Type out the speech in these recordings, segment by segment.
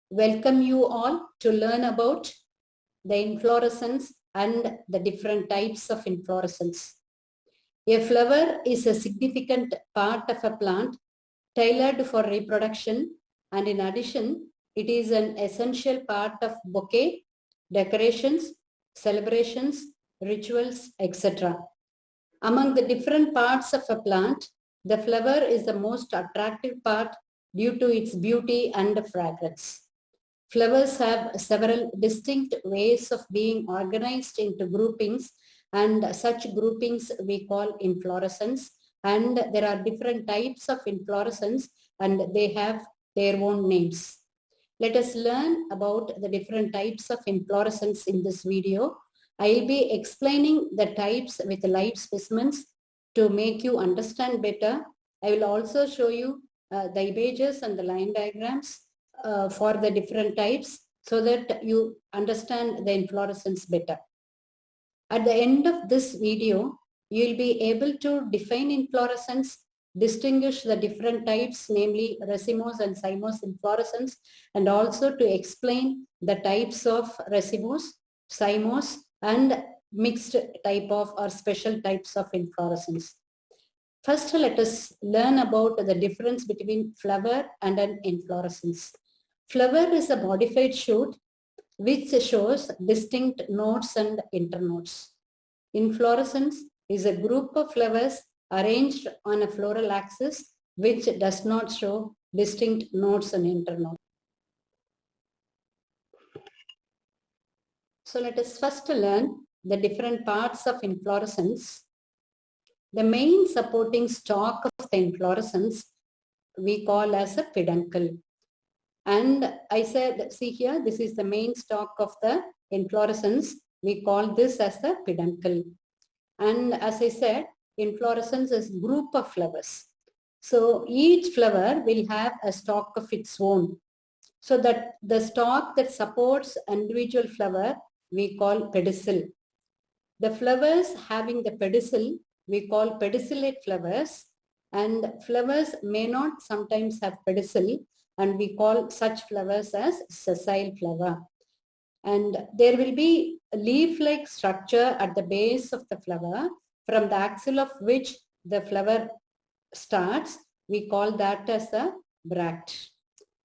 welcome you all to learn about the inflorescence and the different types of inflorescence. A flower is a significant part of a plant tailored for reproduction, and in addition, it is an essential part of bouquet, decorations, celebrations, rituals, etc. Among the different parts of a plant, the flower is the most attractive part due to its beauty and fragrance. Flowers have several distinct ways of being organized into groupings, and such groupings we call inflorescence. And there are different types of inflorescence and they have their own names. Let us learn about the different types of inflorescence in this video. I will be explaining the types with live specimens to make you understand better. I will also show you the images and the line diagrams for the different types so that you understand the inflorescence better. At the end of this video, you will be able to define inflorescence, distinguish the different types, namely racemose and cymose inflorescence, and also to explain the types of racemose, cymose, and mixed type of or special types of inflorescence. First, let us learn about the difference between flower and an inflorescence. Flower is a modified shoot which shows distinct nodes and internodes. Inflorescence is a group of flowers arranged on a floral axis which does not show distinct nodes and internodes. So let us first learn the different parts of inflorescence. The main supporting stalk of the inflorescence we call as a peduncle. And I said, see here, this is the main stalk of the inflorescence. We call this as the peduncle. And as I said, inflorescence is a group of flowers. So each flower will have a stalk of its own. So that the stalk that supports an individual flower, we call pedicel. The flowers having the pedicel, we call pedicellate flowers. And flowers may not sometimes have pedicel, and we call such flowers as sessile flower. And there will be a leaf-like structure at the base of the flower, from the axil of which the flower starts. We call that as a bract.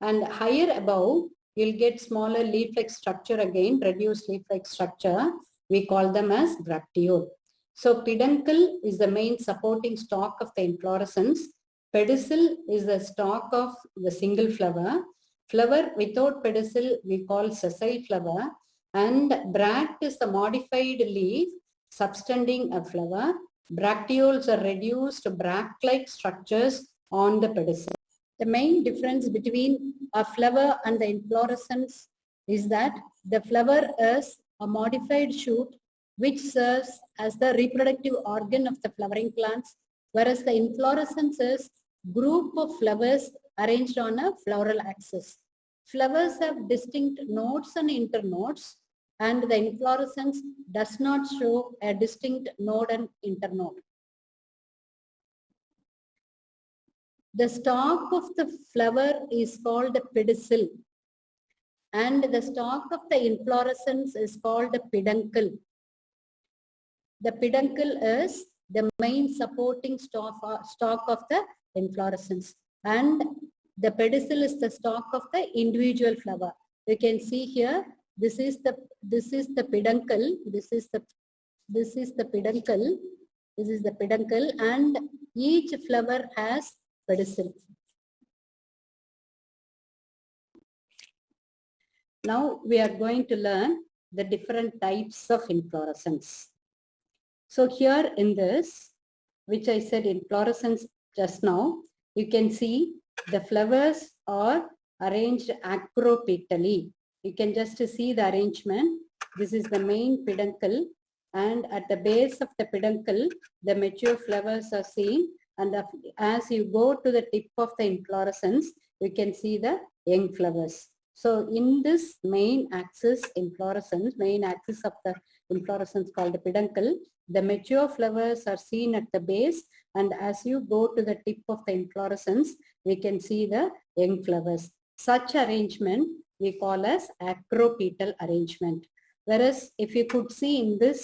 And higher above, you'll get smaller leaf-like structure again, reduced leaf-like structure. We call them as bracteole. So peduncle is the main supporting stalk of the inflorescence. Pedicel is the stalk of the single flower. Flower without pedicel we call sessile flower. And bract is the modified leaf subtending a flower. Bracteoles are reduced bract-like structures on the pedicel. The main difference between a flower and the inflorescence is that the flower is a modified shoot which serves as the reproductive organ of the flowering plants, whereas the inflorescence is group of flowers arranged on a floral axis. Flowers have distinct nodes and internodes, and the inflorescence does not show a distinct node and internode. The stalk of the flower is called the pedicel, and the stalk of the inflorescence is called the peduncle. The peduncle is the main supporting stalk of the inflorescence, and the pedicel is the stalk of the individual flower. You can see here, this is the peduncle, this is the peduncle, and each flower has pedicel. Now we are going to learn the different types of inflorescence. So here in this, which I said inflorescence just now, you can see the flowers are arranged acropetally. You can just see the arrangement. This is the main peduncle, and at the base of the peduncle, the mature flowers are seen, and as you go to the tip of the inflorescence, you can see the young flowers. So in this main axis inflorescence, main axis of the inflorescence called the peduncle, the mature flowers are seen at the base, and as you go to the tip of the inflorescence, we can see the young flowers. Such arrangement we call as acropetal arrangement. Whereas if you could see in this,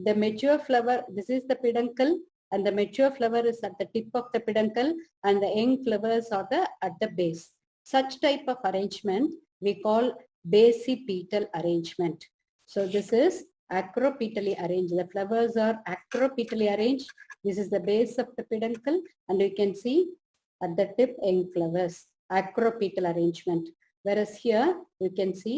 the mature flower, this is the peduncle, and the mature flower is at the tip of the peduncle, and the young flowers are at the base. Such type of arrangement we call basipetal arrangement. So this is acropetally arranged. The flowers are acropetally arranged. This is the base of the peduncle, and you can see at the tip young flowers, acropetal arrangement. Whereas here you can see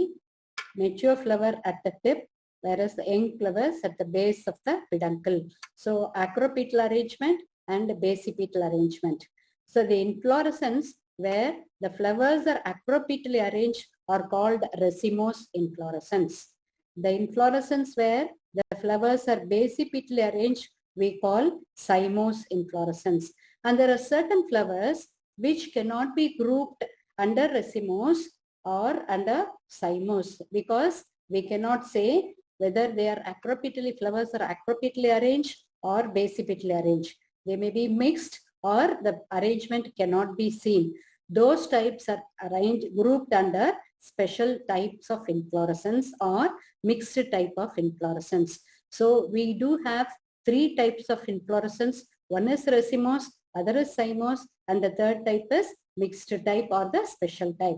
mature flower at the tip, whereas the young flowers at the base of the peduncle. So acropetal arrangement and basipetal arrangement. So the inflorescence where the flowers are acropetally arranged are called racemose inflorescence. The inflorescence where the flowers are basipetally arranged we call cymose inflorescence. And there are certain flowers which cannot be grouped under racemose or under cymose, because we cannot say whether they are acropetally, flowers are acropetally arranged or basipetally arranged. They may be mixed or the arrangement cannot be seen. Those types are grouped under special types of inflorescence or mixed type of inflorescence. So we do have three types of inflorescence. One is racemose, other is cymose, and the third type is mixed type or the special type.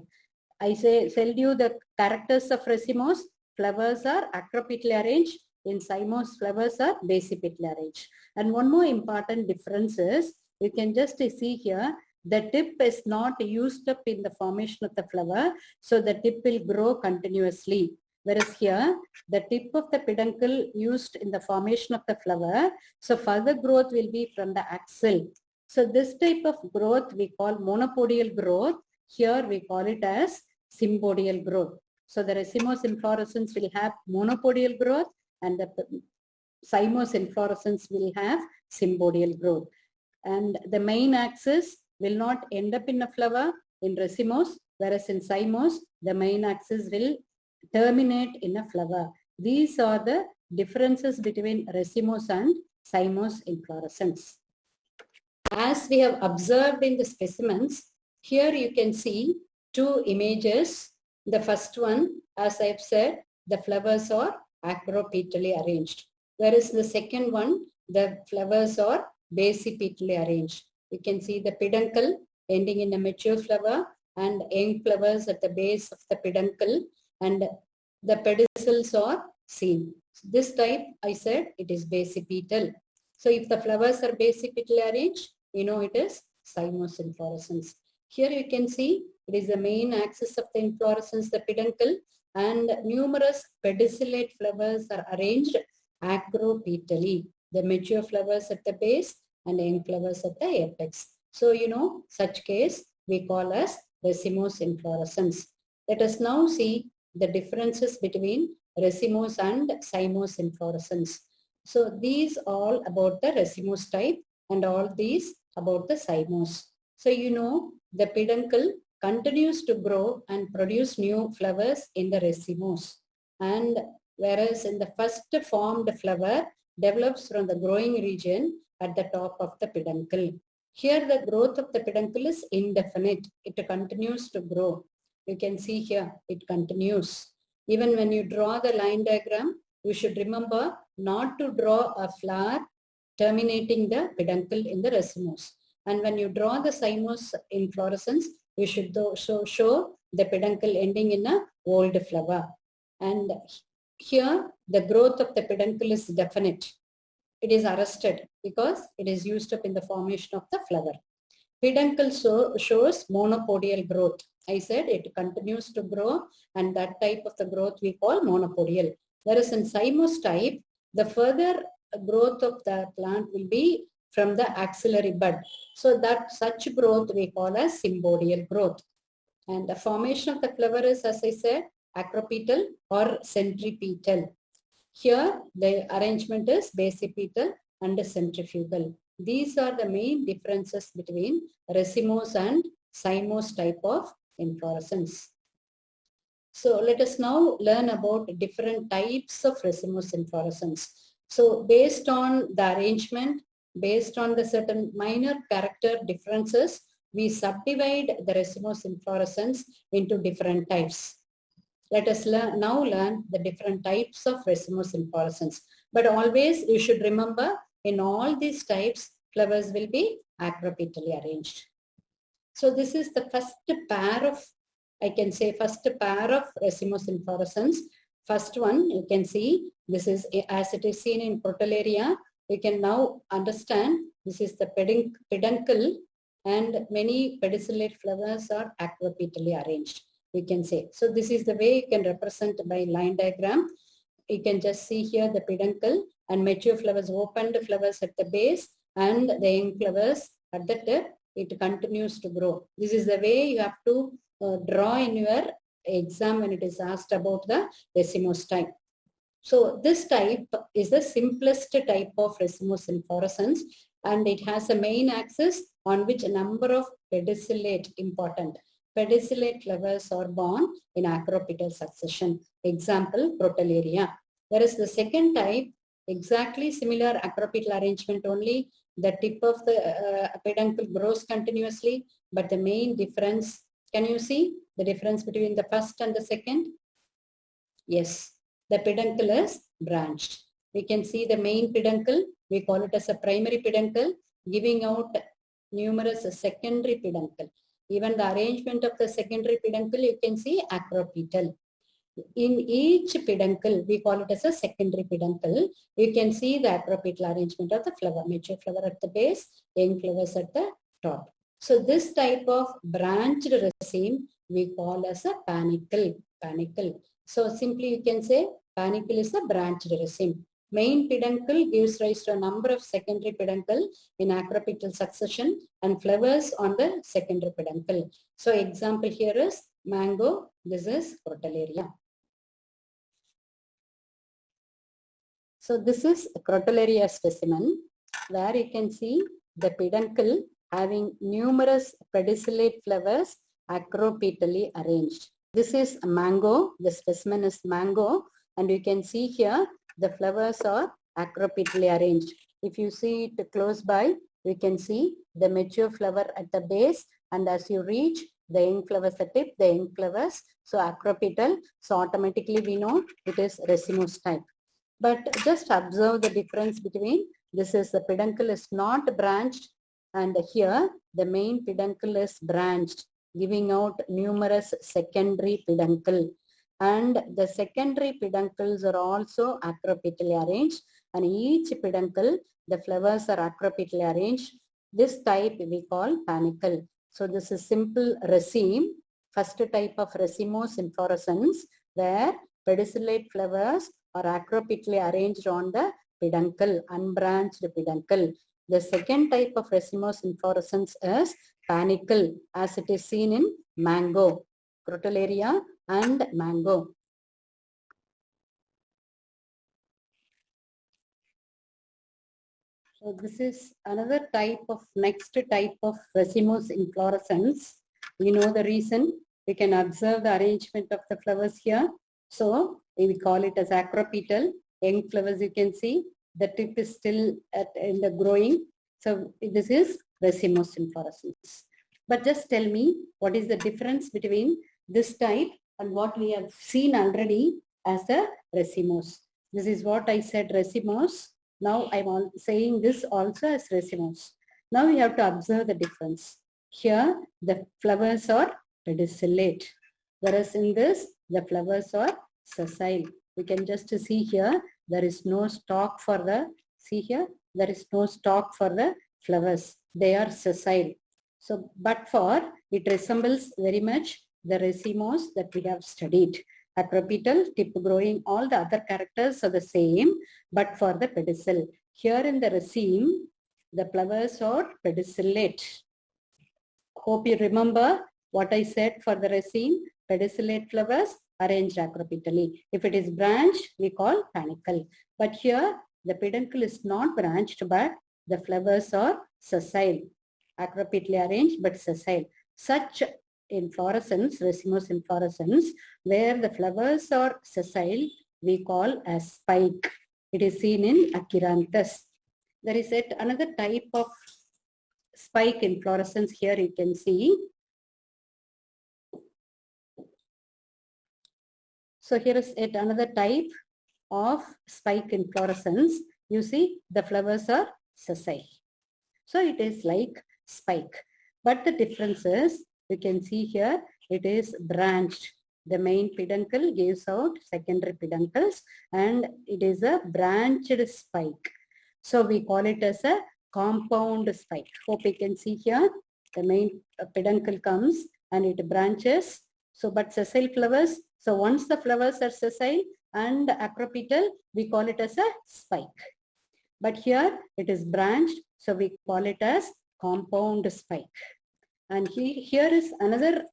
I tell you the characters of racemose. Flowers are acropetally arranged. In cymose, flowers are basipetally arranged. And one more important difference is, you can just see here, the tip is not used up in the formation of the flower, so the tip will grow continuously. Whereas here, the tip of the peduncle used in the formation of the flower, so further growth will be from the axil. So this type of growth we call monopodial growth. Here we call it as sympodial growth. So the racemose inflorescence will have monopodial growth, and the cymose inflorescence will have sympodial growth. And the main axis will not end up in a flower in racemose, whereas in cymose, the main axis will terminate in a flower. These are the differences between racemose and cymose inflorescence. As we have observed in the specimens, here you can see two images. The first one, as I have said, the flowers are acropetally arranged. Whereas the second one, the flowers are basipetally arranged. You can see the peduncle ending in a mature flower and young flowers at the base of the peduncle, and the pedicels are seen. So this type, I said, it is basipetal. So if the flowers are basipetally arranged, you know it is cymose inflorescence. Here you can see it is the main axis of the inflorescence, the peduncle, and numerous pedicellate flowers are arranged acropetally. The mature flowers at the base and young flowers at the apex. So, you know, such case we call as racemose inflorescence. Let us now see the differences between racemose and cymose inflorescence. So these all about the racemose type and all these about the cymose. So, you know, the peduncle continues to grow and produce new flowers in the racemose, and whereas in the first formed flower develops from the growing region at the top of the peduncle. Here the growth of the peduncle is indefinite. It continues to grow. You can see here it continues. Even when you draw the line diagram, you should remember not to draw a flower terminating the peduncle in the racemose. And when you draw the cymose inflorescence, you should show the peduncle ending in a old flower. And here the growth of the peduncle is definite. It is arrested because it is used up in the formation of the flower. Peduncle shows monopodial growth. I said it continues to grow, and that type of the growth we call monopodial. Whereas in cymose type, the further growth of the plant will be from the axillary bud. So that such growth we call as sympodial growth. And the formation of the flower is, as I said, acropetal or centripetal. Here the arrangement is basipetal and centrifugal. These are the main differences between racemose and cymose type of inflorescence. So let us now learn about different types of racemose inflorescence. So based on the arrangement, based on the certain minor character differences, we subdivide the racemose inflorescence into different types. Let us now learn the different types of racemose inflorescence. But always you should remember, in all these types, flowers will be acropetally arranged. So this is the first pair of, I can say, first pair of racemose inflorescence. First one, you can see, this is as it is seen in Crotalaria. We can now understand this is the peduncle, and many pedicellate flowers are acropetally arranged, we can say. So this is the way you can represent by line diagram. You can just see here the peduncle and mature flowers, opened flowers at the base, and the young flowers at the tip. It continues to grow. This is the way you have to draw in your exam when it is asked about the racemose type. So this type is the simplest type of racemose inflorescence, and it has a main axis on which a number of pedicellate, important pedicellate flowers are born in acropetal succession. Example, Crotalaria. Whereas the second type, exactly similar acropetal arrangement, only the tip of the peduncle grows continuously, but the main difference, can you see the difference between the first and the second? Yes, the peduncle is branched. We can see the main peduncle, we call it as a primary peduncle, giving out numerous secondary peduncle. Even the arrangement of the secondary peduncle, you can see acropetal. In each peduncle, we call it as a secondary peduncle. You can see the acropetal arrangement of the flower, mature flower at the base, young flowers at the top. So this type of branched raceme we call as a panicle. So simply you can say panicle is a branched raceme. Main peduncle gives rise to a number of secondary peduncle in acropetal succession and flowers on the secondary peduncle. So example here is mango. This is Crotalaria. So this is a Crotalaria specimen where you can see the peduncle having numerous pedicellate flowers acropetally arranged. This is a mango. The specimen is mango, and you can see here the flowers are acropetally arranged. If you see it close by, we can see the mature flower at the base, and as you reach the young flowers at tip, the young flowers, so acropetal, so automatically we know it is racemose type. But just observe the difference between this is the peduncle is not branched, and here the main peduncle is branched, giving out numerous secondary peduncle. And the secondary peduncles are also acropetally arranged, and each peduncle, the flowers are acropetally arranged. This type we call panicle. So this is simple raceme, first type of racemose inflorescence, where pedicellate flowers are acropetally arranged on the peduncle, unbranched peduncle. The second type of racemose inflorescence is panicle, as it is seen in mango, Crotalaria and mango. So this is another type of, next type of racemose inflorescence. We know the reason. We can observe the arrangement of the flowers here. So we call it as acropetal. Young flowers, you can see the tip is still in the growing. So this is racemose inflorescence. But just tell me, what is the difference between this type and what we have seen already as the racemose? This is what I said, racemose. Now I'm saying this also as racemose. Now we have to observe the difference. Here the flowers are pedicellate, whereas in this the flowers are sessile. We can just see here there is no stalk for the, see here, there is no stalk for the flowers. They are sessile. So, but for, it resembles very much the racemose that we have studied. Acropetal, tip growing, all the other characters are the same, but for the pedicel. Here in the raceme, the flowers are pedicellate. Hope you remember what I said for the raceme. Pedicellate flowers arranged acropetally. If it is branched, we call panicle. But here, the peduncle is not branched, but the flowers are sessile. Acropetally arranged, but sessile. Such inflorescence, racemose inflorescence, where the flowers are sessile, we call as spike. It is seen in Achyranthes. There is another type of spike inflorescence here you can see. So here is yet another type of spike inflorescence. You see the flowers are sessile. So it is like spike. But the difference is, you can see here, it is branched. The main peduncle gives out secondary peduncles and it is a branched spike. So we call it as a compound spike. Hope you can see here, the main peduncle comes and it branches. So but sessile flowers, so once the flowers are sessile and acropetal, we call it as a spike. But here it is branched, so we call it as compound spike. And here is another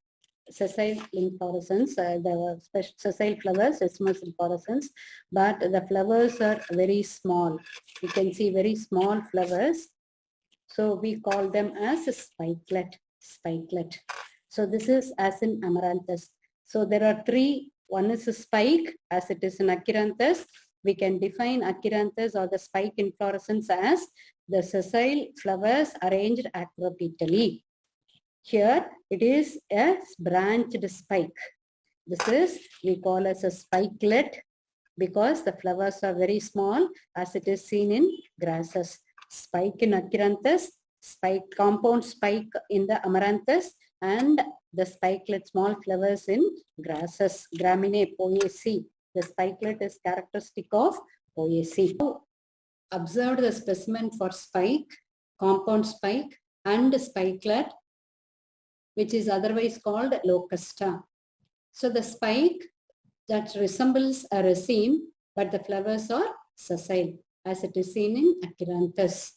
sessile inflorescence, the sessile flowers, racemose inflorescence, but the flowers are very small. You can see very small flowers. So we call them as a spikelet, spikelet. So this is as in Amaranthus. So there are three. One is a spike, as it is in Achyranthes. We can define Achyranthes or the spike inflorescence as the sessile flowers arranged acropetally. Here it is a branched spike. This is we call as a spikelet because the flowers are very small, as it is seen in grasses. Spike in Achyranthes, spike compound spike in the Amaranthus, and the spikelet small flowers in grasses. Graminae poaceae. The spikelet is characteristic of poaceae. Observed the specimen for spike, compound spike, and spikelet, which is otherwise called locusta. So the spike that resembles a raceme, but the flowers are sessile, as it is seen in Achyranthes.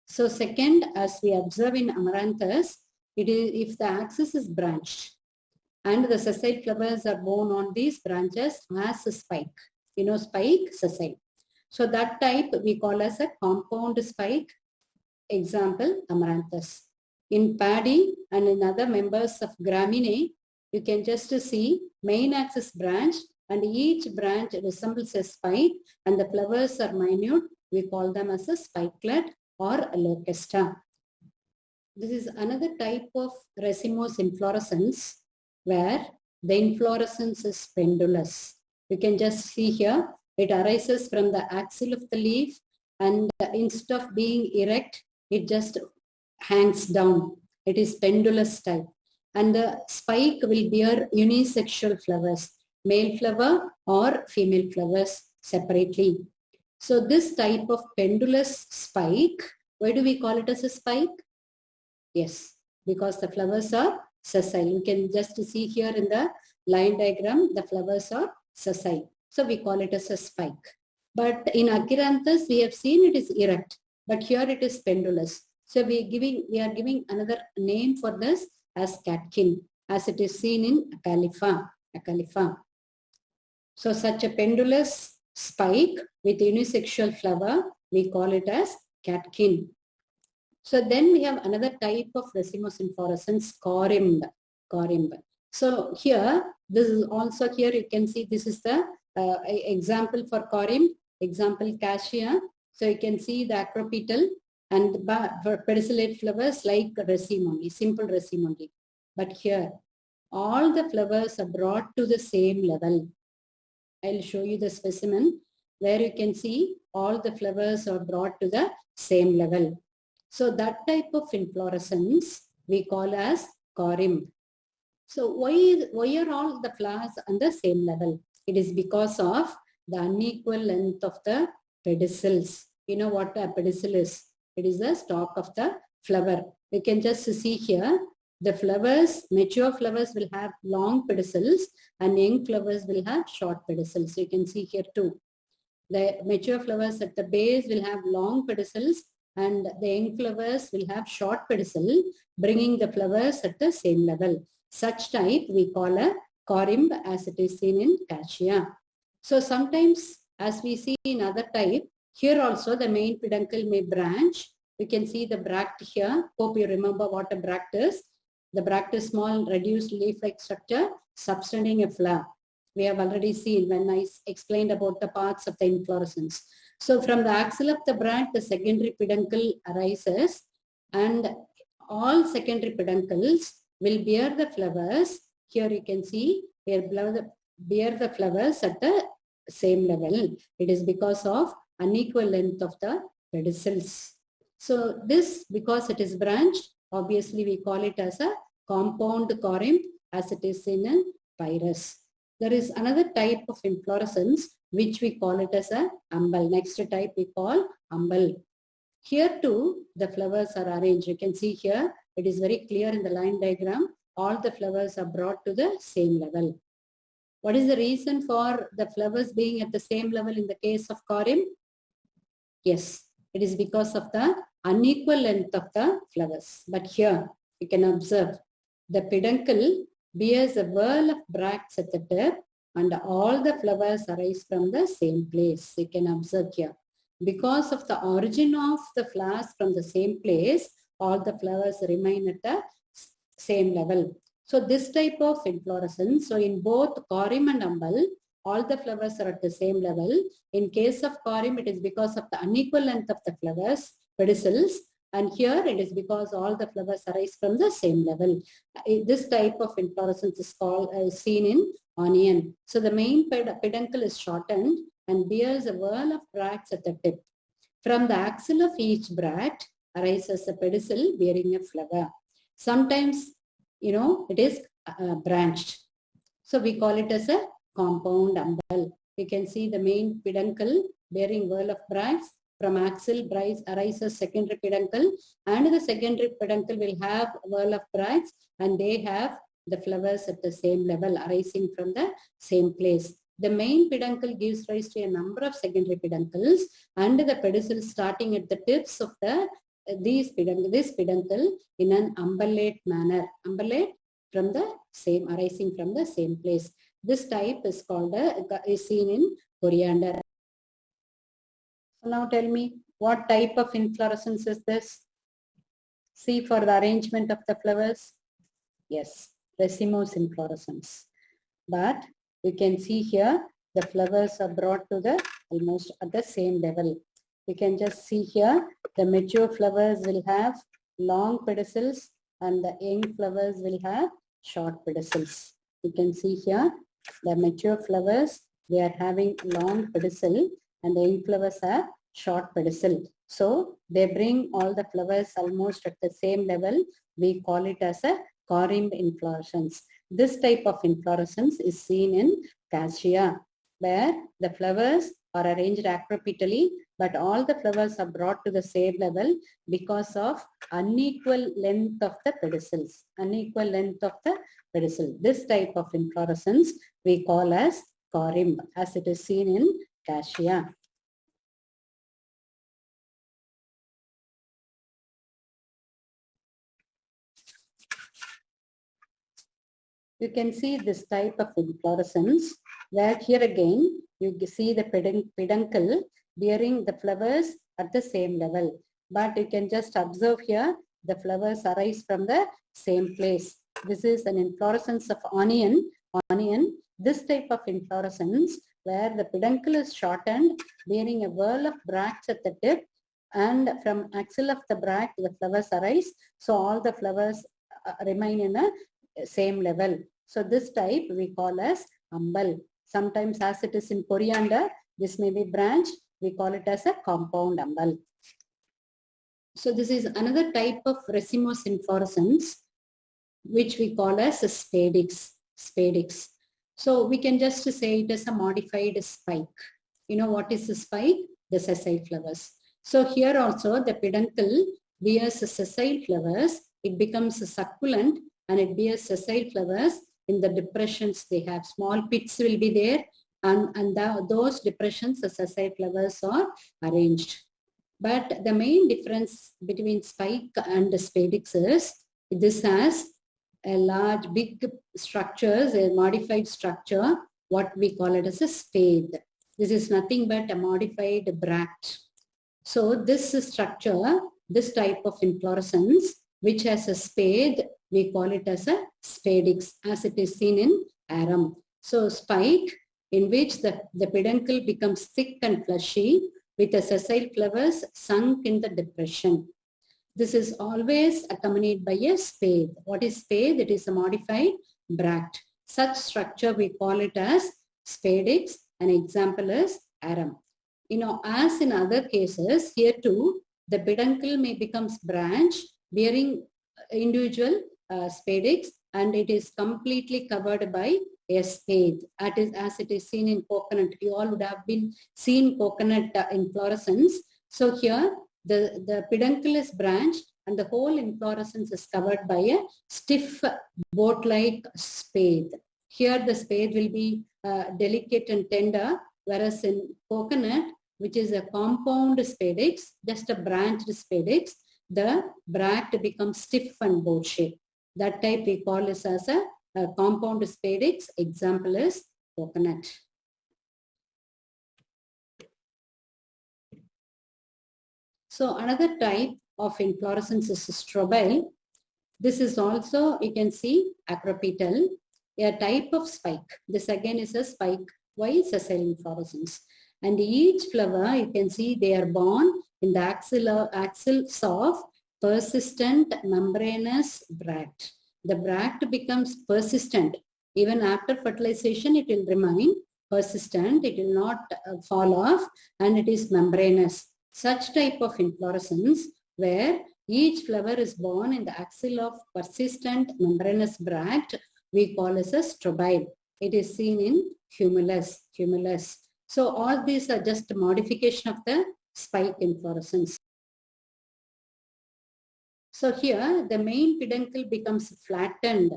So second, as we observe in Amaranthus, it is if the axis is branched and the sessile flowers are borne on these branches as a spike. You know, spike, sessile. So that type we call as a compound spike. Example, Amaranthus. In paddy and in other members of Graminae, you can just see main axis branch and each branch resembles a spike and the flowers are minute. We call them as a spikelet or a locusta. This is another type of racemose inflorescence where the inflorescence is pendulous. You can just see here, it arises from the axil of the leaf and instead of being erect, it just hangs down. It is pendulous type. And the spike will bear unisexual flowers, male flower or female flowers separately. So this type of pendulous spike, why do we call it as a spike? Yes, because the flowers are sessile. You can just see here in the line diagram, the flowers are sessile. So we call it as a spike. But in Achyranthes, we have seen it is erect, but here it is pendulous. So we are giving another name for this as catkin, as it is seen in Acalypha. So such a pendulous spike with unisexual flower, we call it as catkin. So then we have another type of racemose inflorescence, corymb. So here, this is also here you can see this is the example for corymb, example cassia. So you can see the acropetal and for pedicellate flowers like raceme only, simple raceme only. But here, all the flowers are brought to the same level. I'll show you the specimen where you can see all the flowers are brought to the same level. So that type of inflorescence we call as corymb. So why are all the flowers on the same level? It is because of the unequal length of the pedicels. You know what a pedicel is? It is the stalk of the flower. You can just see here, the flowers, mature flowers will have long pedicels and young flowers will have short pedicels. So you can see here too. The mature flowers at the base will have long pedicels and the young flowers will have short pedicel, bringing the flowers at the same level. Such type we call a corymb, as it is seen in cassia. So sometimes, as we see in other type, here also the main peduncle may branch. You can see the bract here. Hope you remember what a bract is. The bract is small reduced leaf-like structure subtending a flower. We have already seen when I explained about the parts of the inflorescence. So from the axil of the bract, the secondary peduncle arises and all secondary peduncles will bear the flowers. Here you can see here bear the flowers at the same level. It is because of unequal length of the pedicels. So this, because it is branched, obviously we call it as a compound corymb as it is in a pyrus. There is another type of inflorescence which we call it as a umbel. Next type we call umbel. Here too the flowers are arranged. You can see here it is very clear in the line diagram. All the flowers are brought to the same level. What is the reason for the flowers being at the same level in the case of corymb? Yes, it is because of the unequal length of the flowers. But here you can observe the peduncle bears a whorl of bracts at the tip and all the flowers arise from the same place. You can observe here. Because of the origin of the flowers from the same place, all the flowers remain at the same level. So this type of inflorescence, so in both corymb and umbel, all the flowers are at the same level. In case of corymb, it is because of the unequal length of the flowers, pedicels, and here it is because all the flowers arise from the same level. This type of inflorescence is called seen in onion. So the main peduncle is shortened and bears a whorl of bracts at the tip. From the axil of each bract arises a pedicel bearing a flower. Sometimes, it is branched. So we call it as a compound umbel. You can see the main peduncle bearing whorl of bracts. From axil arises secondary peduncle, and the secondary peduncle will have whorl of bracts, and they have the flowers at the same level arising from the same place. The main peduncle gives rise to a number of secondary peduncles, and the pedicels starting at the tips of this peduncle in an umbellate manner. Umbellate from the same, arising from the same place. This type is called is seen in coriander. So now tell me, what type of inflorescence is this? See for the arrangement of the flowers. Yes, racemose inflorescence. But you can see here the flowers are brought to the almost at the same level. You can just see here the mature flowers will have long pedicels and the young flowers will have short pedicels. You can see here the mature flowers, they are having long pedicel and the young flowers have short pedicel. So they bring all the flowers almost at the same level. We call it as a corymb inflorescence. This type of inflorescence is seen in cassia, where the flowers are arranged acropitally, but all the flowers are brought to the same level because of unequal length of the pedicels. Unequal length of the pedicel. This type of inflorescence we call as corymb, as it is seen in cassia. You can see this type of inflorescence, where here again you see the peduncle bearing the flowers at the same level. But you can just observe here the flowers arise from the same place. This is an inflorescence of onion. This type of inflorescence where the peduncle is shortened, bearing a whorl of bracts at the tip, and from axil of the bract the flowers arise. So all the flowers remain in a same level. So this type we call as umbel. Sometimes as it is in coriander, this may be branched. We call it as a compound umbel. So this is another type of racemose inflorescence, which we call as a spadix. So we can just say it as a modified spike. You know what is a spike? The sessile flowers. So here also the peduncle bears sessile flowers. It becomes succulent and it bears sessile flowers. In the depressions they have small pits will be there, and those depressions the sessile flowers are arranged. But the main difference between spike and spadix is this has a large big structures, a modified structure, what we call it as a spade. This is nothing but a modified bract. So this structure, this type of inflorescence which has a spade, we call it as a spadix, as it is seen in arum. So spike, in which the peduncle becomes thick and fleshy with the sessile flowers sunk in the depression. This is always accompanied by a spathe. What is spathe? It is a modified bract. Such structure we call it as spadix. An example is arum. As in other cases, here too, the peduncle may become branched, bearing individual spadix, and it is completely covered by a spathe. As it is seen in coconut. You all would have been seen coconut inflorescence. So here, the peduncle is branched and the whole inflorescence is covered by a stiff boat-like spathe. Here the spathe will be delicate and tender, whereas in coconut, which is a compound spadix, just a branched spadix, the bract becomes stiff and boat-shaped. That type we call this as a compound spadix. Example is coconut. So another type of inflorescence is strobile. This is also, you can see, acropetal, a type of spike. This again is a spike-wise sessile inflorescence. And each flower, you can see, they are borne in the axils of persistent membranous bract. The bract becomes persistent. Even after fertilization, it will remain persistent. It will not fall off, and it is membranous. Such type of inflorescence where each flower is borne in the axil of persistent membranous bract, we call as a strobile. It is seen in humulus. So all these are just modification of the spike inflorescence. So here the main peduncle becomes flattened.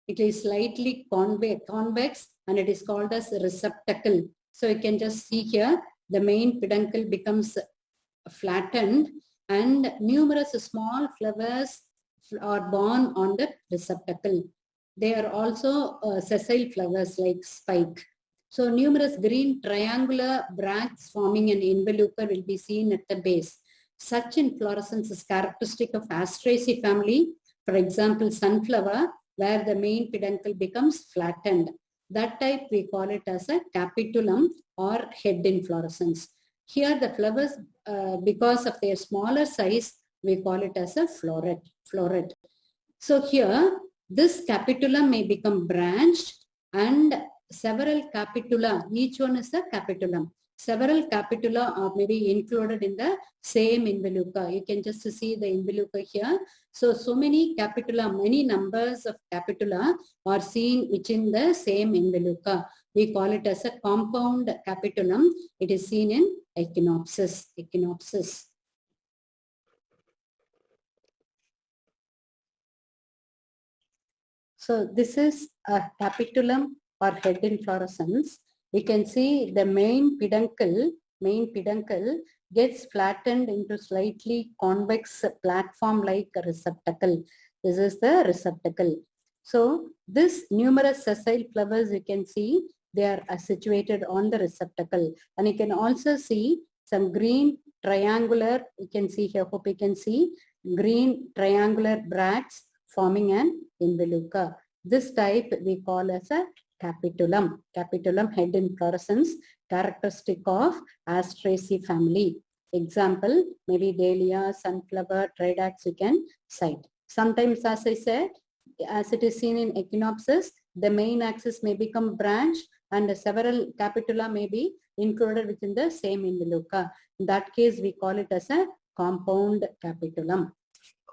It is slightly convex and it is called as a receptacle. So you can just see here the main peduncle becomes flattened and numerous small flowers are borne on the receptacle. They are also sessile flowers like spike. So numerous green triangular bracts forming an involucre will be seen at the base. Such inflorescence is characteristic of Asteraceae family. For example, sunflower, where the main peduncle becomes flattened. That type we call it as a capitulum or head inflorescence. Here the flowers, because of their smaller size, we call it as a floret. So here, this capitulum may become branched and several capitula, each one is a capitulum. Several capitula are maybe included in the same involucre. You can just see the involucre here. So many capitula, many numbers of capitula are seen within the same involucre. We call it as a compound capitulum. It is seen in Echinopsis. So this is a capitulum or head inflorescence. We can see the main peduncle gets flattened into slightly convex platform-like receptacle. This is the receptacle. So this numerous sessile flowers you can see, they are situated on the receptacle. And you can also see some green triangular, you can see here, hope you can see, green triangular bracts forming an involucre. This type we call as a capitulum head inflorescence, characteristic of Asteraceae family. Example, maybe dahlia, sunflower, tridacts you can cite. Sometimes, as I said, as it is seen in Echinopsis, the main axis may become branched and several capitula may be included within the same involucre. In that case, we call it as a compound capitulum.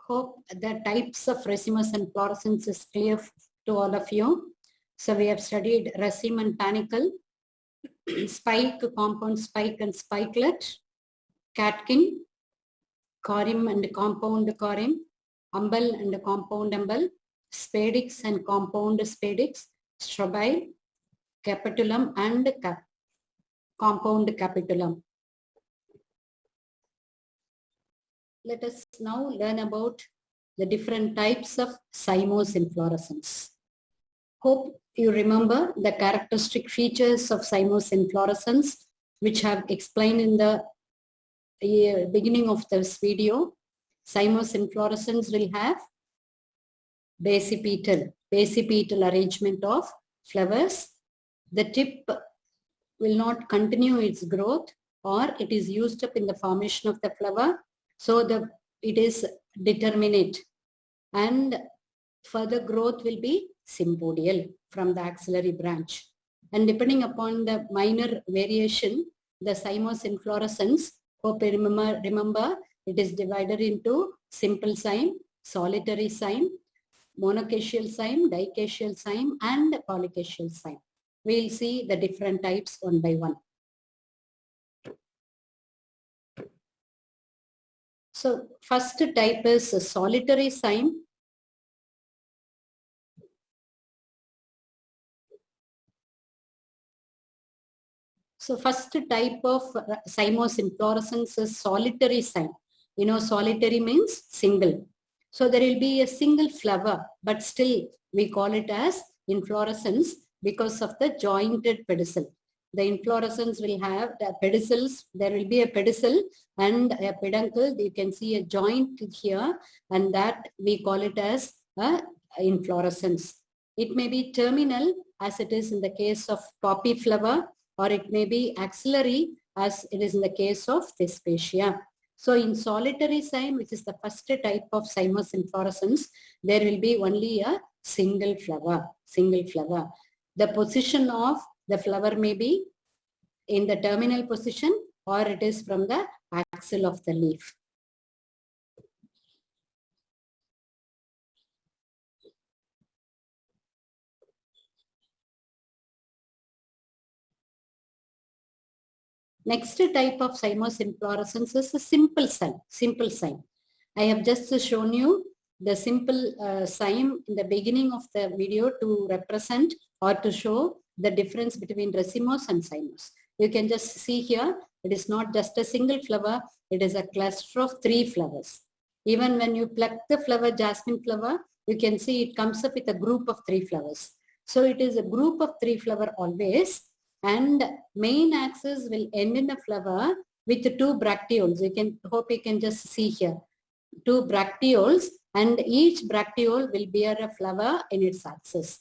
Hope the types of racemose inflorescence is clear to all of you. So we have studied raceme and panicle, spike, compound spike and spikelet, catkin, corym and compound corym, umbel and compound umbel, spadix and compound spadix, strobile, capitulum and compound capitulum. Let us now learn about the different types of cymose inflorescence. Hope you remember the characteristic features of cymose inflorescence, which I have explained in the beginning of this video. Cymose inflorescence will have basipetal arrangement of flowers. The tip will not continue its growth, or it is used up in the formation of the flower. So it is determinate, and further growth will be sympodial from the axillary branch. And depending upon the minor variation, the cymos inflorescence, hope you remember, it is divided into simple cyme, solitary cyme, monocaseal cyme, dicaseal cyme, and polycaseal cyme. We'll see the different types one by one. So first type is a solitary cyme. So first type of cymos inflorescence is solitary cyme. You know, solitary means single. So there will be a single flower, but still we call it as inflorescence because of the jointed pedicel. The inflorescence will have the pedicels. There will be a pedicel and a peduncle. You can see a joint here, and that we call it as a inflorescence. It may be terminal, as it is in the case of poppy flower, or it may be axillary, as it is in the case of Thespatia. So in solitary cyme, which is the first type of cymos inflorescence, there will be only a single flower, The position of the flower may be in the terminal position, or it is from the axil of the leaf. Next type of cymos inflorescence is a simple cyme. I have just shown you the simple cyme in the beginning of the video to represent or to show the difference between racemose and cymos. You can just see here, it is not just a single flower, it is a cluster of 3 flowers. Even when you pluck the flower, jasmine flower, you can see it comes up with a group of 3 flowers. So it is a group of 3 flowers always, and main axis will end in a flower with 2 bracteoles. Hope you can just see here, 2 bracteoles, and each bracteole will bear a flower in its axis.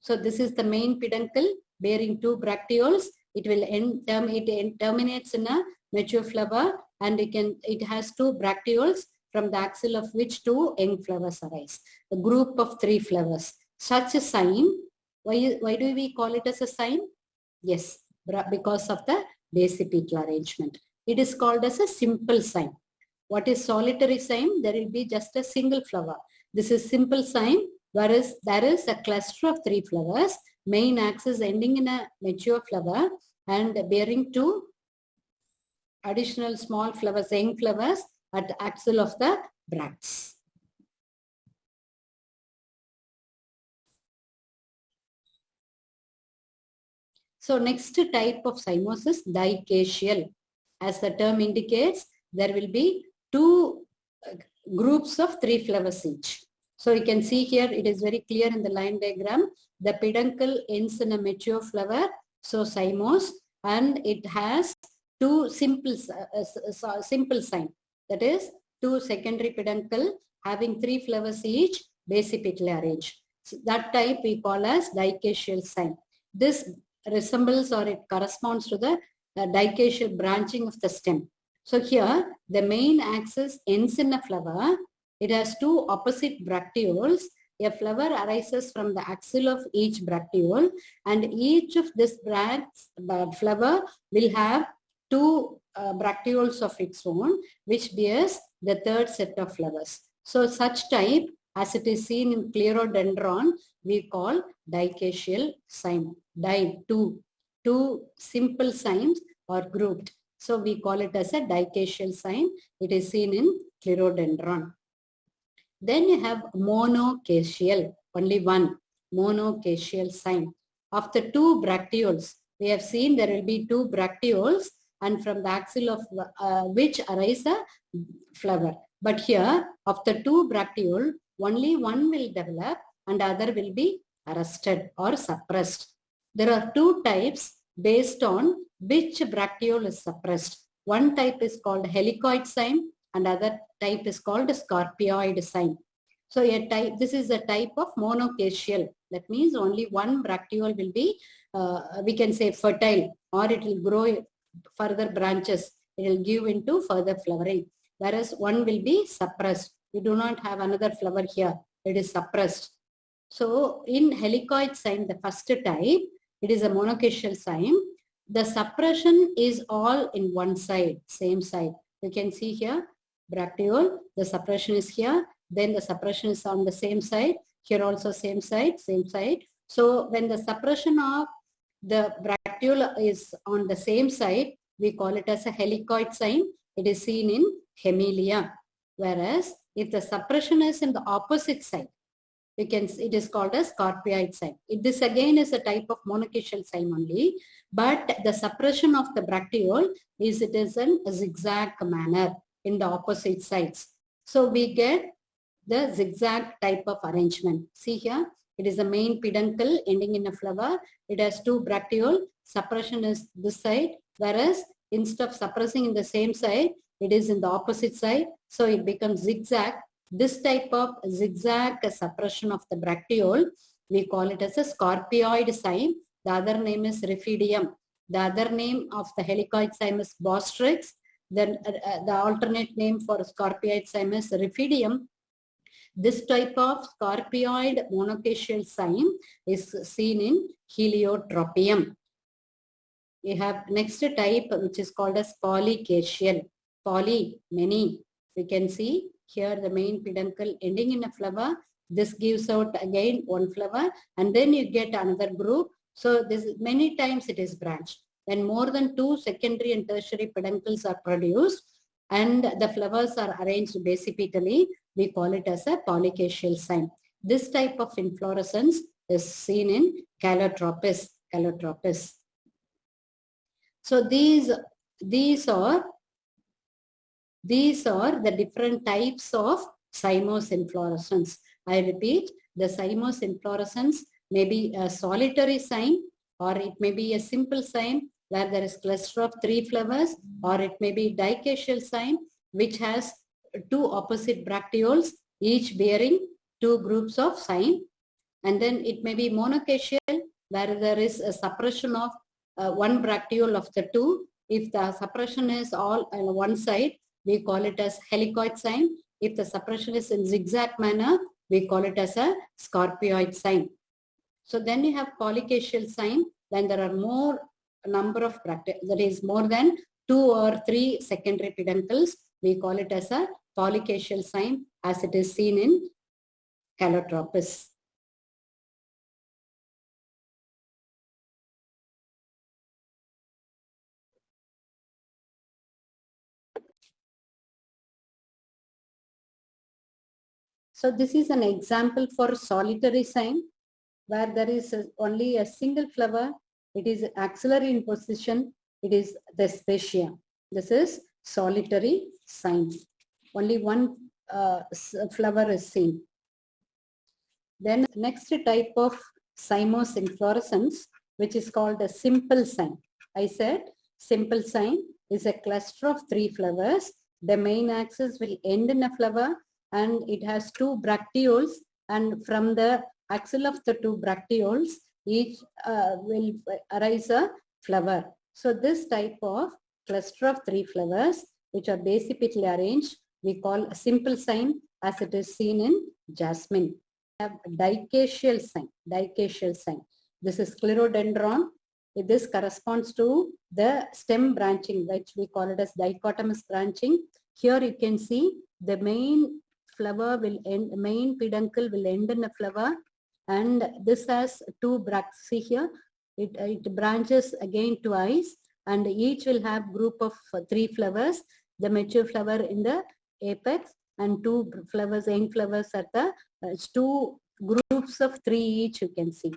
So this is the main peduncle bearing 2 bracteoles. It will terminates in a mature flower, and it has 2 bracteoles, from the axil of which 2 young flowers arise. A group of 3 flowers. Such a cyme, why do we call it as a cyme? Yes, because of the basipetal arrangement. It is called as a simple cyme. What is solitary cyme? There will be just a single flower. This is simple cyme, whereas there is a cluster of 3 flowers, main axis ending in a mature flower and bearing 2 additional small flowers, young flowers at the axil of the bracts. So next type of cymos is dicaseal. As the term indicates, there will be 2 groups of 3 flowers each. So you can see here, it is very clear in the line diagram. The peduncle ends in a mature flower, so cymos, and it has 2 simple cyme. That is 2 secondary peduncle having 3 flowers each, basipetally arranged. So that type we call as dicaseal cyme. This resembles, or it corresponds to the dicaseal branching of the stem. So here the main axis ends in a flower. It has 2 opposite bracteoles. A flower arises from the axil of each bracteole, and each of this flower will have 2 bracteoles of its own, which bears the 3rd set of flowers. So such type, as it is seen in Clerodendron, we call dicaseal cyme. 2 simple cymes are grouped. So we call it as a dicaseal cyme. It is seen in Clerodendron. Then you have monocaseal, only one, monocaseal cyme. After 2 bracteoles, we have seen there will be 2 bracteoles, and from the axil of which arise a flower. But here, after 2 bracteole, only one will develop and other will be arrested or suppressed. There are 2 types based on which bracteole is suppressed. One type is called helicoid cyme, and other type is called scorpioid cyme. So this is a type of monocaseal. That means only one bracteole will be, we can say, fertile, or it will grow further branches. It will give into further flowering. Whereas one will be suppressed. We do not have another flower here. It is suppressed. So in helicoid cyme, the first type, it is a monocacial cyme. The suppression is all in one side, same side. You can see here, bracteole, the suppression is here. Then the suppression is on the same side. Here also same side, same side. So when the suppression of the bracteole is on the same side, we call it as a helicoid cyme. It is seen in Hemilia. Whereas if the suppression is in the opposite side, it is called a scarpioid cyme. This again is a type of monocacial cyme only, but the suppression of the bracteole is it is in a zigzag manner in the opposite sides. So we get the zigzag type of arrangement. See here, it is a main peduncle ending in a flower. It has two bracteole. Suppression is this side, whereas instead of suppressing in the same side, it is in the opposite side. So it becomes zigzag. This type of zigzag suppression of the bracteole, we call it as a scarpioid cyme. The other name is Rhiphidium. The other name of the helicoid cyme is Bostrix. Then the alternate name for scarpioid cyme is Rhiphidium. This type of scarpioid monocacial cyme is seen in Heliotropium. We have next type which is called as polycacial. Poly, many. We can see here the main peduncle ending in a flower. This gives out again one flower and then you get another group. So this many times it is branched. When more than two secondary and tertiary peduncles are produced and the flowers are arranged basipetally, we call it as a polycacial cyme. This type of inflorescence is seen in Calotropis. Calotropis. So these are the different types of cymose inflorescence. I repeat, the cymose inflorescence may be a solitary cyme or it may be a simple cyme where there is cluster of 3 flowers, or it may be dicacial cyme which has 2 opposite bracteoles each bearing 2 groups of cyme. And then it may be monocacial where there is a suppression of 1 bracteole of the 2. If the suppression is all on one side, we call it as helicoid cyme. If the suppression is in zigzag manner, we call it as a scarpioid cyme. So then you have polycacial cyme when there are more number of bracteoles, that is more than 2 or 3 secondary peduncles. We call it as a polycacial cyme as it is seen in Calotropis. So this is an example for solitary cyme where there is only a single flower. It is axillary in position. It is the specia. This is solitary cyme. Only one flower is seen. Then next type of cymose inflorescence, which is called a simple cyme. I said simple cyme is a cluster of 3 flowers. The main axis will end in a flower and it has 2 bracteoles, and from the axil of the 2 bracteoles, each will arise a flower. So this type of cluster of 3 flowers, which are basipetally arranged, we call a simple cyme as it is seen in jasmine. We have dicacial cyme. Dicacial cyme. This is sclerodendron. This corresponds to the stem branching, which we call it as dichotomous branching. Here you can see the main flower will end, main peduncle will end in a flower, and this has 2 bracts. See here, it branches again twice, and each will have group of 3 flowers. The mature flower in the apex and 2 flowers, young flowers at the 2 groups of 3 each. You can see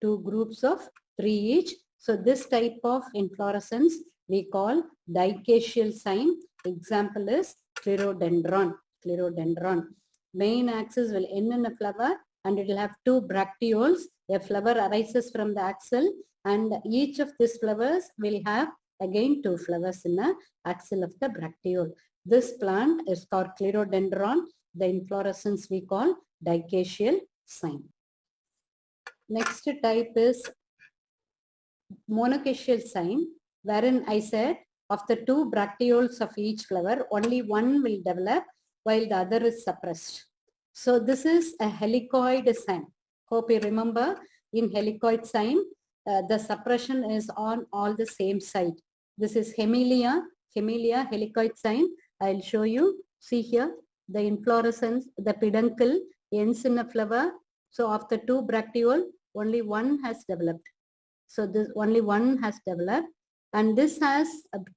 2 groups of 3 each. So this type of inflorescence we call dicacial cyme. Example is sclerodendron. Sclerodendron. Main axis will end in a flower and it will have 2 bracteoles. A flower arises from the axil and each of these flowers will have again 2 flowers in the axil of the bracteole. This plant is called sclerodendron. The inflorescence we call dicacial cyme. Next type is monocacial cyme, wherein I said of the 2 bracteoles of each flower, only one will develop while the other is suppressed. So this is a helicoid cyme. Hope you remember, in helicoid cyme, the suppression is on all the same side. This is hemilia, helicoid cyme. I'll show you. See here, the inflorescence, the peduncle ends in a flower. So of the two bracteole, only one has developed. So this only one has developed, and this has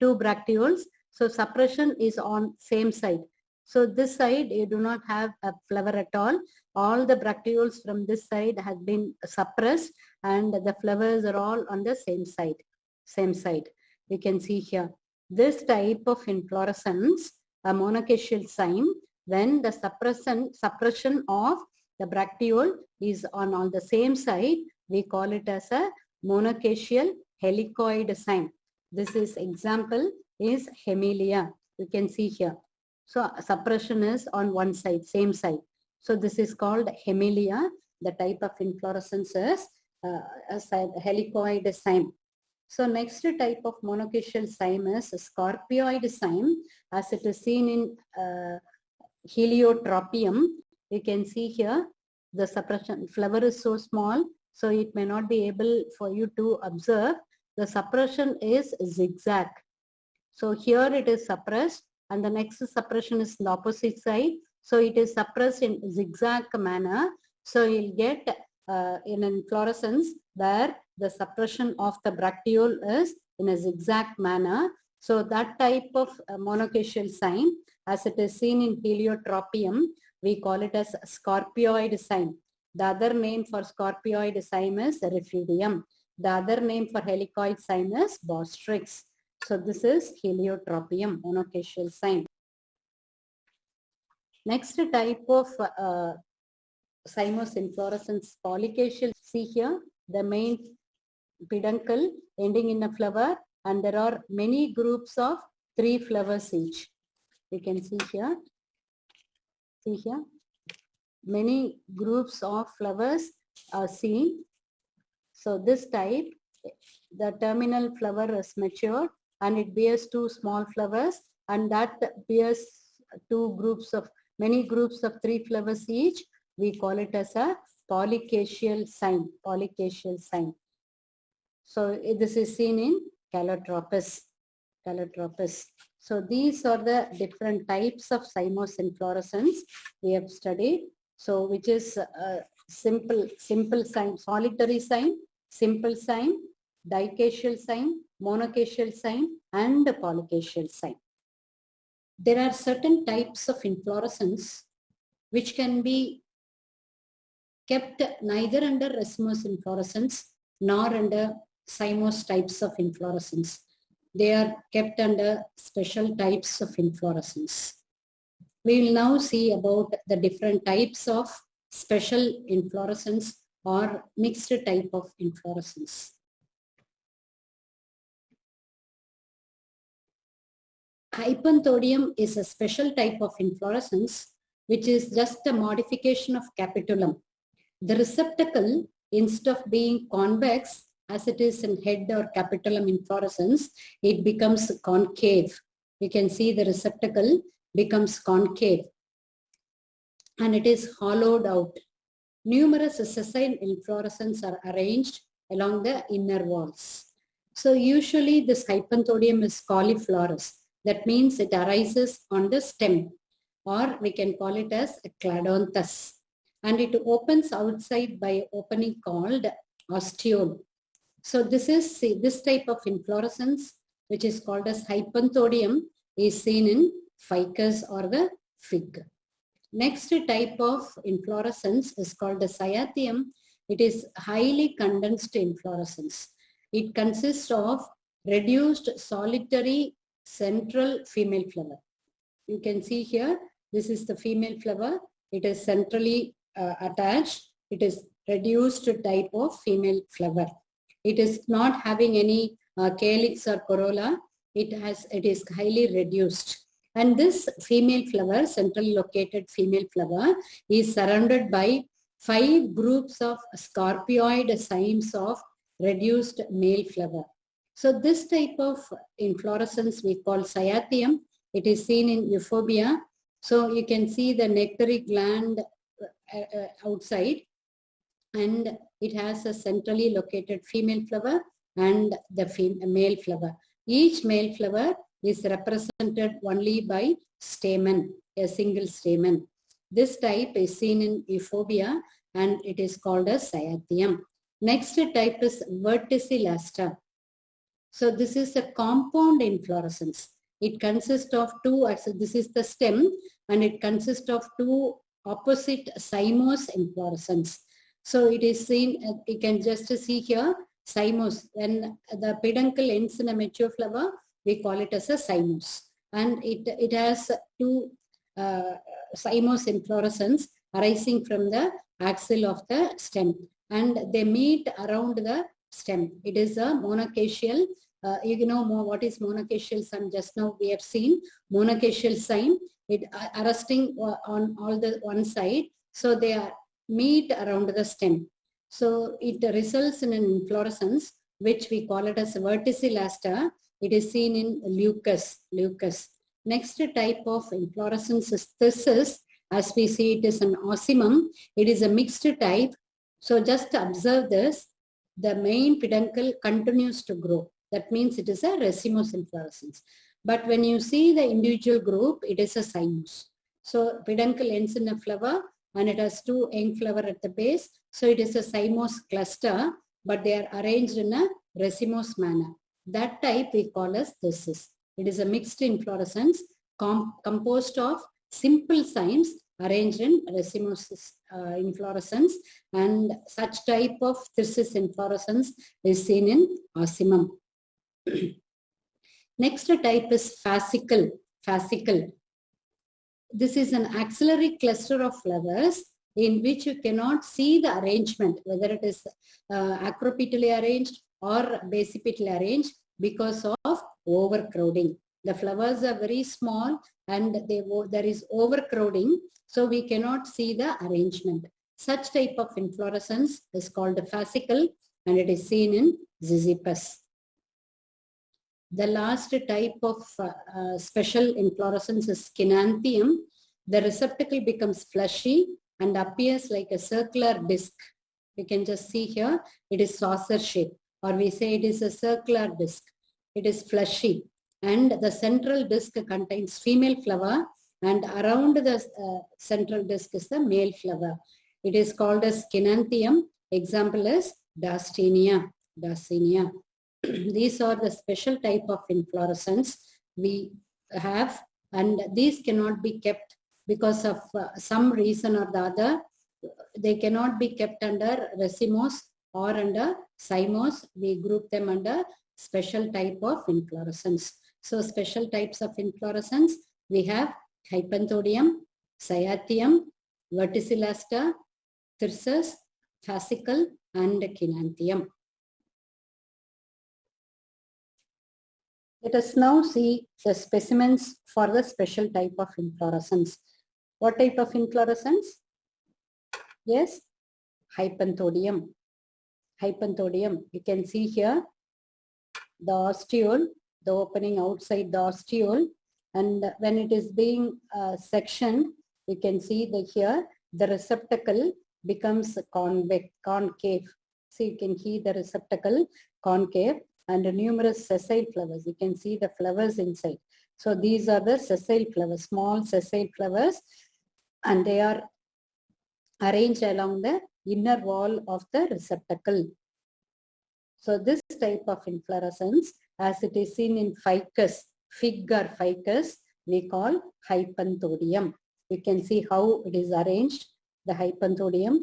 two bracteoles. So suppression is on same side. So this side you do not have a flower at all. All the bracteoles from this side has been suppressed, and the flowers are all on the same side. Same side. We can see here. This type of inflorescence, a monocacial cyme, when the suppression of the bracteole is on the same side, we call it as a monocacial helicoid cyme. This is example is hemilia. You can see here. So suppression is on one side, same side. So this is called hemilia. The type of inflorescence is helicoid cyme. So next type of monocacial cyme is scorpioid cyme, as it is seen in Heliotropium. You can see here the suppression. Flower is so small, so it may not be able for you to observe. The suppression is zigzag. So here it is suppressed, and the next suppression is the opposite side. So it is suppressed in zigzag manner. So you'll get in inflorescence where the suppression of the bracteole is in a zigzag manner. So that type of monocacial cyme, as it is seen in Heliotropium, we call it as scorpioid cyme. The other name for scorpioid cyme is Rhiphidium. The other name for helicoid cyme is Bostrix. So this is Heliotropium, monocacial cyme. Next type of cymous inflorescence, polycacial. See here, the main peduncle ending in a flower, and there are many groups of 3 flowers each. You can see here. See here, many groups of flowers are seen. So this type, the terminal flower is mature and it bears 2 small flowers, and that bears many groups of 3 flowers each. We call it as a polycacial cyme. Polycacial cyme. So this is seen in Calotropis. So these are the different types of cymous inflorescence we have studied. So which is simple cyme, solitary cyme, simple cyme, dicacial cyme, monocacial cyme, and polycacial cyme. There are certain types of inflorescence which can be kept neither under racemose inflorescence nor under cymose types of inflorescence. They are kept under special types of inflorescence. We will now see about the different types of special inflorescence or mixed type of inflorescence. Hypanthodium is a special type of inflorescence which is just a modification of capitulum. The receptacle, instead of being convex as it is in head or capitulum inflorescence, it becomes concave. You can see the receptacle becomes concave and it is hollowed out. Numerous sessile inflorescences are arranged along the inner walls. So usually this hypanthodium is cauliflorous. That means it arises on the stem, or we can call it as a cladonthus. And it opens outside by opening called ostiole. So this type of inflorescence, which is called as hypanthodium, is seen in ficus or the fig. Next type of inflorescence is called the cyathium. It is highly condensed inflorescence. It consists of reduced solitary central female flower. You can see here, this is the female flower. It is centrally attached. It is reduced type of female flower. It is not having any calyx or corolla. It is highly reduced. And this female flower, centrally located female flower, is surrounded by 5 groups of scorpioid cymes of reduced male flower. So this type of inflorescence we call cyathium. It is seen in euphorbia So you can see the nectary gland outside, and it has a centrally located female flower and the male flower. Each male flower is represented only by stamen, a single stamen. This type is seen in Euphorbia and it is called as Cyatheum. Next type is Verticillata. So this is a compound inflorescence. It consists of two, this is the stem, and it consists of two opposite cymose inflorescence. So it is seen, you can just see here, cymose. When the peduncle ends in a mature flower, we call it as a cymose. And it has two cymose inflorescence arising from the axil of the stem. And they meet around the stem. It is a monocacial. You know more what is monocacial sign. Just now we have seen monocacial sign. It arresting on all the one side. So they are meet around the stem. So it results in an inflorescence, which we call it as verticillata. It is seen in leucus. Next type of inflorescence is thysis. As we see, it is an ocimum. It is a mixed type. So just observe this. The main peduncle continues to grow. That means it is a racemose inflorescence. But when you see the individual group, it is a cymose. So peduncle ends in a flower and it has two young flower at the base. So it is a cymose cluster, but they are arranged in a racemose manner. That type we call as thysis. It is a mixed inflorescence composed of simple cymes arranged in racemose inflorescence, and such type of thysis inflorescence is seen in ocimum. Next type is fascicle. This is an axillary cluster of flowers in which you cannot see the arrangement, whether it is acropetally arranged or basipetally arranged because of overcrowding. The flowers are very small and there is overcrowding, so we cannot see the arrangement. Such type of inflorescence is called a fascicle and it is seen in Ziziphus. The last type of special inflorescence is Schinanthium. The receptacle becomes fleshy and appears like a circular disc. You can just see here, it is saucer shape, or we say it is a circular disc. It is fleshy and the central disc contains female flower, and around the central disc is the male flower. It is called as Schinanthium. Example is Dasynia. These are the special type of inflorescence we have, and these cannot be kept because of some reason or the other. They cannot be kept under racemose or under cymose. We group them under special type of inflorescence. So special types of inflorescence, we have Hypanthodium, Cyatheum, Verticillata, Thyrsus, Fascicle, and Schinanthium. Let us now see the specimens for the special type of inflorescence. What type of inflorescence? Yes, Hypanthodium. You can see here the ostiole, the opening outside the ostiole, and when it is being sectioned, you can see that here the receptacle becomes concave. So you can see the receptacle concave and numerous sessile flowers. You can see the flowers inside. So these are the sessile flowers, small sessile flowers, and they are arranged along the inner wall of the receptacle. So this type of inflorescence, as it is seen in ficus, fig or ficus, we call Hypanthodium. You can see how it is arranged, the Hypanthodium.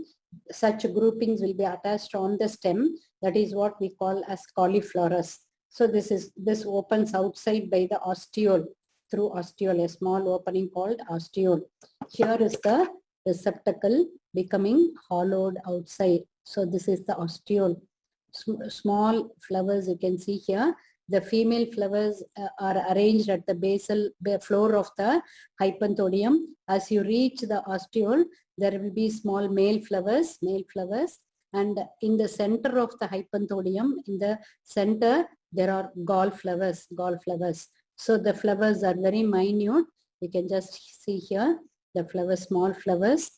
Such groupings will be attached on the stem. That is what we call as cauliflorus. So this opens outside by the ostiole, through ostiole, a small opening called ostiole. Here is the receptacle becoming hollowed outside. So this is the ostiole. Small flowers you can see here. The female flowers are arranged at the basal floor of the Hypanthodium. As you reach the ostiole, there will be small male flowers, and in the center of the Hypanthodium, in the center, there are gall flowers. So the flowers are very minute. You can just see here the flowers, small flowers.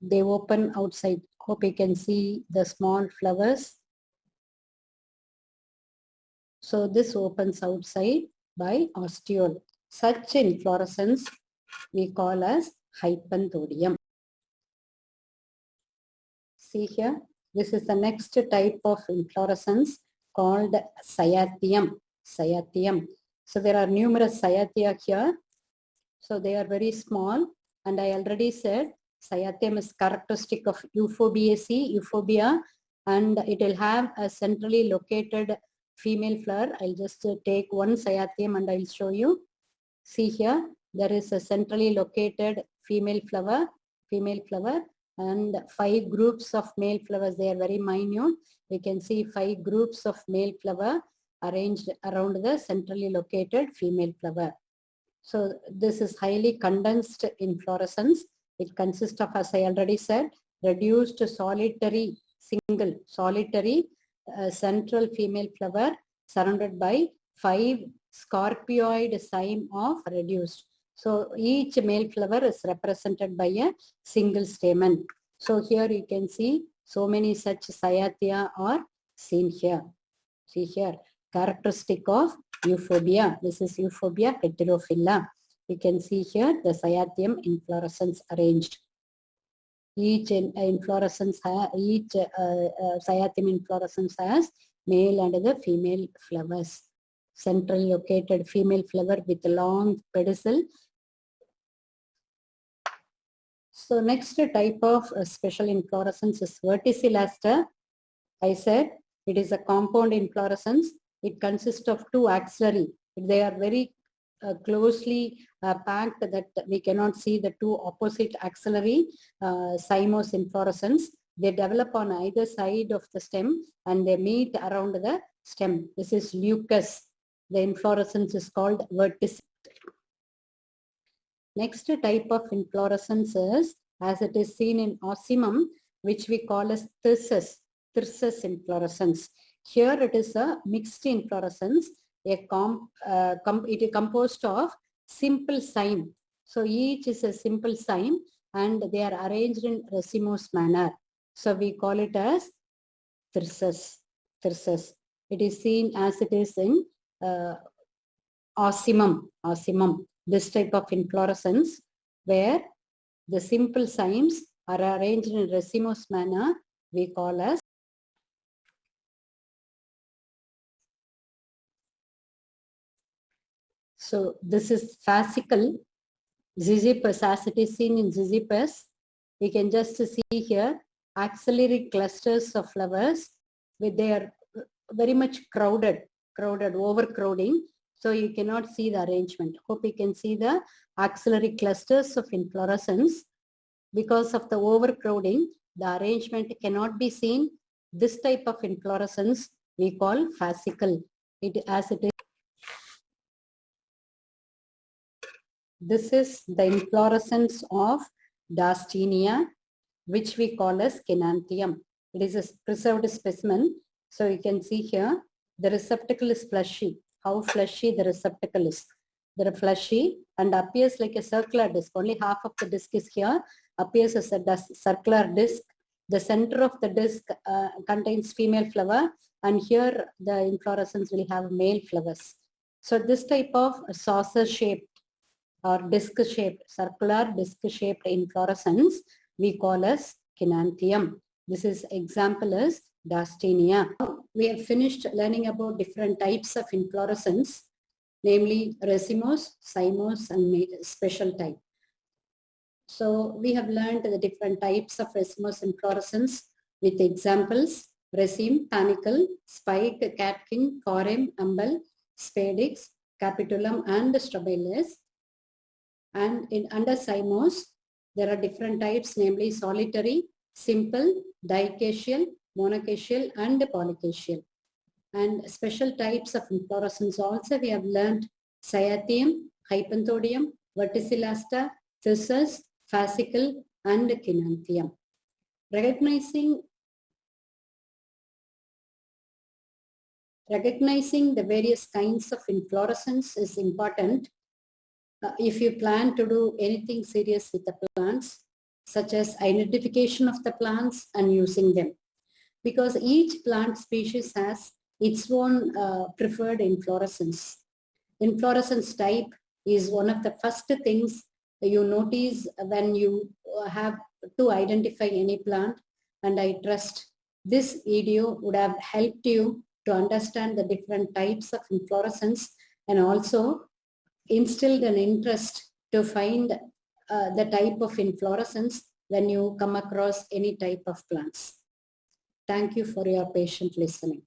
They open outside. Hope you can see the small flowers. So this opens outside by ostiole. Such inflorescence we call as hypanthodium. See here, this is the next type of inflorescence called cyathium. Cyathium. So there are numerous cyathia here. So they are very small, and I already said cyathium is characteristic of Euphorbiaceae, euphorbia, and it will have a centrally located female flower. I'll just take one cyathium and I'll show you. See here, there is a centrally located female flower, and 5 groups of male flowers. They are very minute. We can see 5 groups of male flower arranged around the centrally located female flower. So this is highly condensed inflorescence. It consists of, as I already said, reduced solitary central female flower surrounded by 5 scorpioid cyme of reduced. So each male flower is represented by a single stamen. So here you can see so many such cyathia are seen here. See here, characteristic of euphorbia. This is Euphorbia heterophylla. You can see here the cyathium inflorescence arranged. Each inflorescence, each cyathium inflorescence has male and the female flowers. Centrally located female flower with a long pedicel. So next type of special inflorescence is verticillaster. I said it is a compound inflorescence. It consists of 2 axillary. They are very closely packed that we cannot see the 2 opposite axillary cymose inflorescence. They develop on either side of the stem and they meet around the stem. This is leucus. The inflorescence is called verticillaster. Next type of inflorescence is, as it is seen in ocimum, which we call as thyrsus inflorescence. Here it is a mixed inflorescence. It is composed of simple cyme. So each is a simple cyme and they are arranged in racemose manner. So we call it as thyrsus. It is seen as it is in ocimum. This type of inflorescence where the simple cymes are arranged in racemose manner we call as. So this is fascicle Ziziphus, as it is seen in Ziziphus. We can just see here axillary clusters of flowers with their very much crowded, overcrowding. So you cannot see the arrangement. Hope you can see the axillary clusters of inflorescence. Because of the overcrowding, the arrangement cannot be seen. This type of inflorescence we call fascicle. As it is. This is the inflorescence of Dastinia, which we call as Kenanthium. It is a preserved specimen. So you can see here, the receptacle is fleshy. How fleshy the receptacle is. They are fleshy and appears like a circular disc. Only half of the disc is here. Appears as a circular disc. The center of the disc contains female flower, and here the inflorescence will have male flowers. So this type of saucer-shaped or disc-shaped, circular disc-shaped inflorescence we call as Kenanthium. This is example is Dastinia. We have finished learning about different types of inflorescence, namely racemose, cymose, and special type. So we have learned the different types of racemose inflorescence with examples: raceme, panicle, spike, catkin, corymb, umbel, spadix, capitulum, and strobilus. And under cymose, there are different types, namely solitary, simple, dicacial, monocacial, and polycacial. And special types of inflorescence also we have learned: cyathium, hypanthodium, verticillaster, thyrsus, fascicle, and Kenanthium. Recognizing the various kinds of inflorescence is important if you plan to do anything serious with the plants, such as identification of the plants and using them, because each plant species has its own preferred inflorescence. Inflorescence type is one of the first things you notice when you have to identify any plant, and I trust this video would have helped you to understand the different types of inflorescence and also instilled an interest to find the type of inflorescence when you come across any type of plants. Thank you for your patient listening.